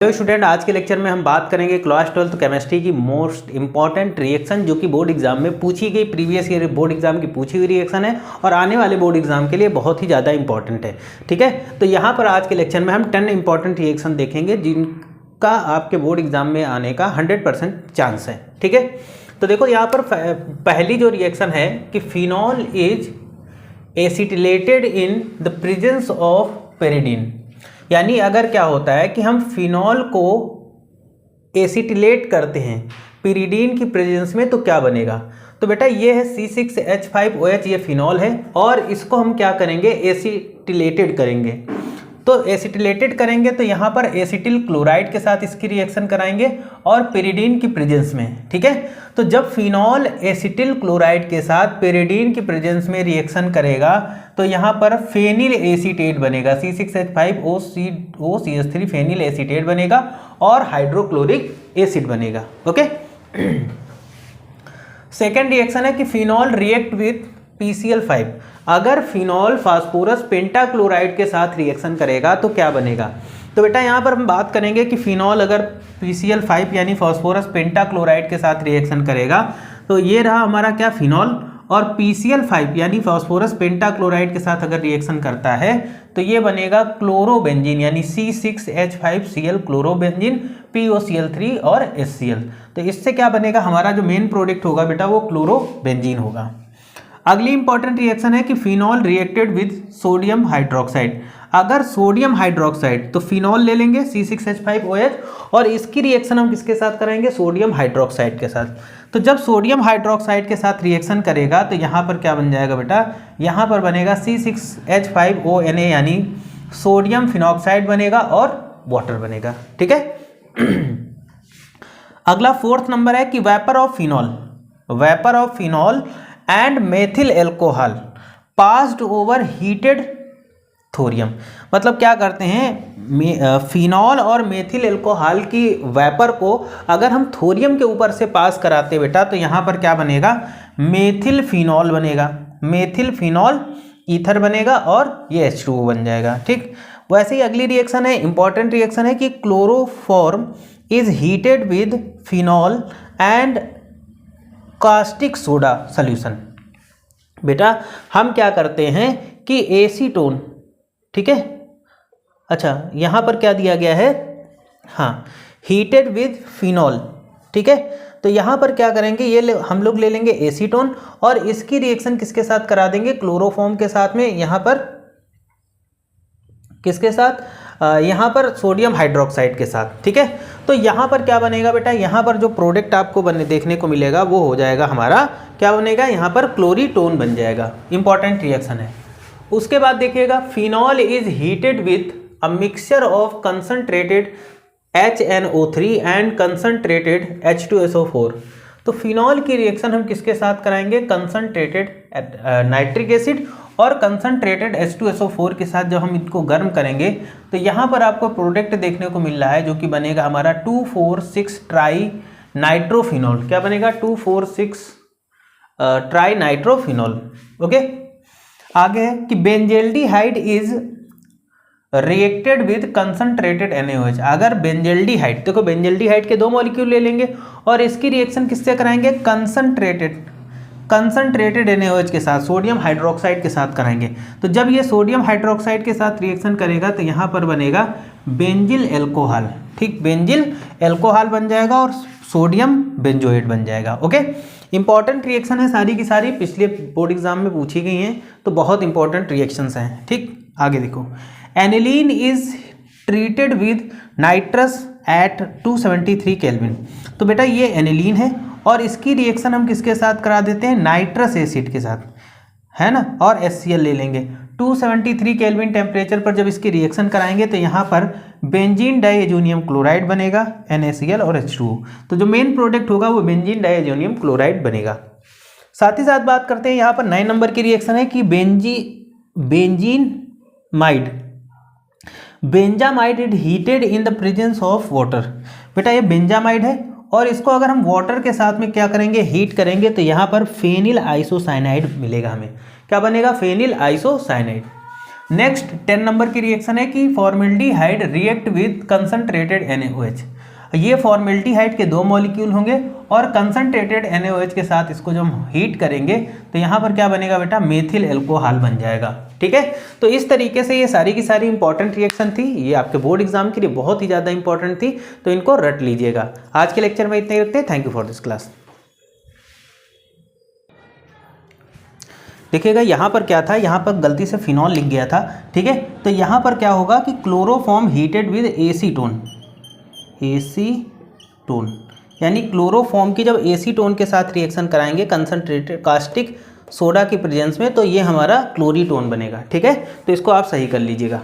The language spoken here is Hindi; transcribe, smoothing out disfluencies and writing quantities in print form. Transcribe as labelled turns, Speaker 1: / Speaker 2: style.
Speaker 1: हेलो स्टूडेंट, आज के लेक्चर में हम बात करेंगे क्लास 12th केमिस्ट्री की मोस्ट इंपॉर्टेंट रिएक्शन जो कि बोर्ड एग्जाम में पूछी गई, प्रीवियस ईयर बोर्ड एग्जाम की पूछी हुई रिएक्शन है और आने वाले बोर्ड एग्जाम के लिए बहुत ही ज़्यादा इंपॉर्टेंट है। ठीक है, तो यहाँ पर आज के लेक्चर में हम 10 इंपॉर्टेंट रिएक्शन देखेंगे जिनका आपके बोर्ड एग्जाम में आने का 100% चांस है। ठीक है, तो देखो यहाँ पर पहली जो रिएक्शन है कि phenol is acetylated in the presence of pyridine. यानी अगर क्या होता है कि हम फिनॉल को एसिटिलेट करते हैं पिरिडीन की प्रेजेंस में तो क्या बनेगा। तो बेटा ये है C6H5OH, ये फिनॉल है और इसको हम क्या करेंगे, एसिटिलेटेड करेंगे। तो एसिटिलेटेड करेंगे तो यहाँ पर एसिटिल क्लोराइड के साथ इसकी रिएक्शन कराएंगे और पेरिडीन की प्रेजेंस में। ठीक है, तो जब फिनॉल एसिटिल क्लोराइड के साथ पेरिडीन की प्रेजेंस में रिएक्शन करेगा तो यहाँ पर फेनिल एसीटेट बनेगा, C6H5OCH3 फेनिल एसीटेट बनेगा और हाइड्रोक्लोरिक एसिड बनेगा। ओके, सेकेंड रिएक्शन है कि फिनॉल रिएक्ट विथ PCl5। अगर फिनॉल फास्फोरस पेंटाक्लोराइड के साथ रिएक्शन करेगा तो क्या बनेगा। तो बेटा यहाँ पर हम बात करेंगे कि फिनॉल अगर PCl5 यानी फास्फोरस पेंटाक्लोराइड के साथ रिएक्शन करेगा तो ये रहा हमारा क्या, फिनॉल, और PCl5 यानी फास्फोरस पेंटाक्लोराइड के साथ अगर रिएक्शन करता है तो ये बनेगा क्लोरोबेंजीन यानी C6H5Cl क्लोरोबेंजीन, POCl3 और HCl। तो इससे क्या बनेगा, हमारा जो मेन प्रोडक्ट होगा बेटा वो क्लोरोबेंजीन होगा। अगली इंपॉर्टेंट रिएक्शन है कि phenol reacted with sodium hydroxide. अगर सोडियम हाइड्रोक्साइड तो फिनॉल ले लेंगे C6H5OH और इसकी रिएक्शन हम किसके साथ कराएंगे, सोडियम हाइड्रोक्साइड के साथ। तो जब सोडियम हाइड्रोक्साइड के साथ रिएक्शन करेगा तो यहाँ पर क्या बन जाएगा बेटा, यहाँ पर बनेगा C6H5ONA यानी सोडियम फिनॉक्साइड बनेगा और वाटर बनेगा। ठीक है, अगला फोर्थ नंबर है कि vapour of phenol and methyl alcohol passed over heated thorium. मतलब क्या करते हैं, फिनॉल और मेथिल एल्कोहल की वेपर को अगर हम थोरियम के ऊपर से पास कराते बेटा तो यहाँ पर क्या बनेगा, मेथिल फिनॉल बनेगा, मेथिल फिनॉल ईथर बनेगा और ये H2O बन जाएगा। ठीक, वैसे ही अगली रिएक्शन है, इंपॉर्टेंट रिएक्शन है कि chloroform is heated with phenol and caustic soda solution. बेटा हम क्या करते हैं कि एसीटोन, ठीक है, अच्छा यहाँ पर क्या दिया गया है, हाँ, हीटेड विद फिनॉल। ठीक है, तो यहाँ पर क्या करेंगे, ये हम लोग ले लेंगे एसीटोन और इसकी रिएक्शन किसके साथ करा देंगे, क्लोरोफॉर्म के साथ में, यहाँ पर किसके साथ, यहाँ पर सोडियम हाइड्रोक्साइड के साथ। ठीक है, तो यहाँ पर क्या बनेगा बेटा, यहाँ पर जो प्रोडक्ट आपको देखने को मिलेगा वो हो जाएगा हमारा, क्या बनेगा, यहाँ पर क्लोरीटोन बन जाएगा। इंपॉर्टेंट रिएक्शन है। उसके बाद देखिएगा, phenol is heated with a mixture of concentrated HNO3 and concentrated H2SO4। तो फिनॉल की रिएक्शन हम किसके साथ कराएंगे, कंसंट्रेटेड नाइट्रिक एसिड और कंसंट्रेटेड H2SO4 के साथ जब हम इनको गर्म करेंगे तो यहाँ पर आपको प्रोडक्ट देखने को मिल रहा है जो कि बनेगा हमारा 2,4,6 ट्राई नाइट्रोफिनॉल। क्या बनेगा, 2,4,6 ट्राई नाइट्रोफिनॉल। ओके, आगे है कि benzaldehyde is reacted with concentrated NaOH। अगर बेंजल्डिहाइड, देखो बेंजल्डिहाइड के दो मॉलिक्यूल ले लेंगे और इसकी रिएक्शन किससे कराएंगे, कंसंट्रेटेड NaOH के साथ, सोडियम हाइड्रोक्साइड के साथ कराएंगे। तो जब ये सोडियम हाइड्रोक्साइड के साथ रिएक्शन करेगा तो यहाँ पर बनेगा बेंजिल एल्कोहल। ठीक, बेंजिल एल्कोहल बन जाएगा और सोडियम बेंजोएट बन जाएगा। ओके, इंपॉर्टेंट रिएक्शन है सारी की सारी, पिछले बोर्ड एग्जाम में पूछी गई हैं तो बहुत इंपॉर्टेंट रिएक्शंस हैं। ठीक, आगे देखो, aniline is treated with nitrous at 273 kelvin. तो बेटा ये एनिलीन है और इसकी रिएक्शन हम किसके साथ करा देते हैं, नाइट्रस एसिड के साथ, है ना, और HCl ले लेंगे। 273 केल्विन टेम्परेचर पर जब इसकी रिएक्शन कराएंगे तो यहाँ पर बेंजीन डाइएजोनियम क्लोराइड बनेगा, NaCl और H2O। तो जो मेन प्रोडक्ट होगा वो बेंजीन डाइएजोनियम क्लोराइड बनेगा। साथ ही साथ बात करते हैं यहाँ पर 9 नंबर की रिएक्शन है कि benzamide is heated in the presence of water. बेटा ये बेंजामाइड है और इसको अगर हम वाटर के साथ में क्या करेंगे, हीट करेंगे तो यहाँ पर फेनिल आइसोसाइनाइड मिलेगा हमें। क्या बनेगा, फेनिल आइसोसाइनाइड। नेक्स्ट 10 नंबर की रिएक्शन है कि formaldehyde react with concentrated NaOH। ये फॉर्मेल्डिहाइड के 2 मॉलिक्यूल होंगे और कंसंट्रेटेड NaOH के साथ इसको जब हम हीट करेंगे तो यहाँ पर क्या बनेगा बेटा, मेथिल एल्कोहल बन जाएगा। ठीक है, तो इस तरीके से ये सारी की सारी इंपॉर्टेंट रिएक्शन थी, ये आपके बोर्ड एग्जाम के लिए बहुत ही ज़्यादा इंपॉर्टेंट थी, तो इनको रट लीजिएगा। आज के लेक्चर में इतने ही रखते हैं। Thank you for this class. देखिएगा यहाँ पर क्या था, यहाँ पर गलती से फिनॉल लिख गया था। ठीक है, तो यहाँ पर क्या होगा कि chloroform heated with acetone, acetone यानी क्लोरोफॉर्म की जब एसीटोन के साथ रिएक्शन कराएंगे कंसंट्रेटेड कास्टिक सोडा की प्रेजेंस में, तो ये हमारा क्लोरीटोन बनेगा। ठीक है, तो इसको आप सही कर लीजिएगा।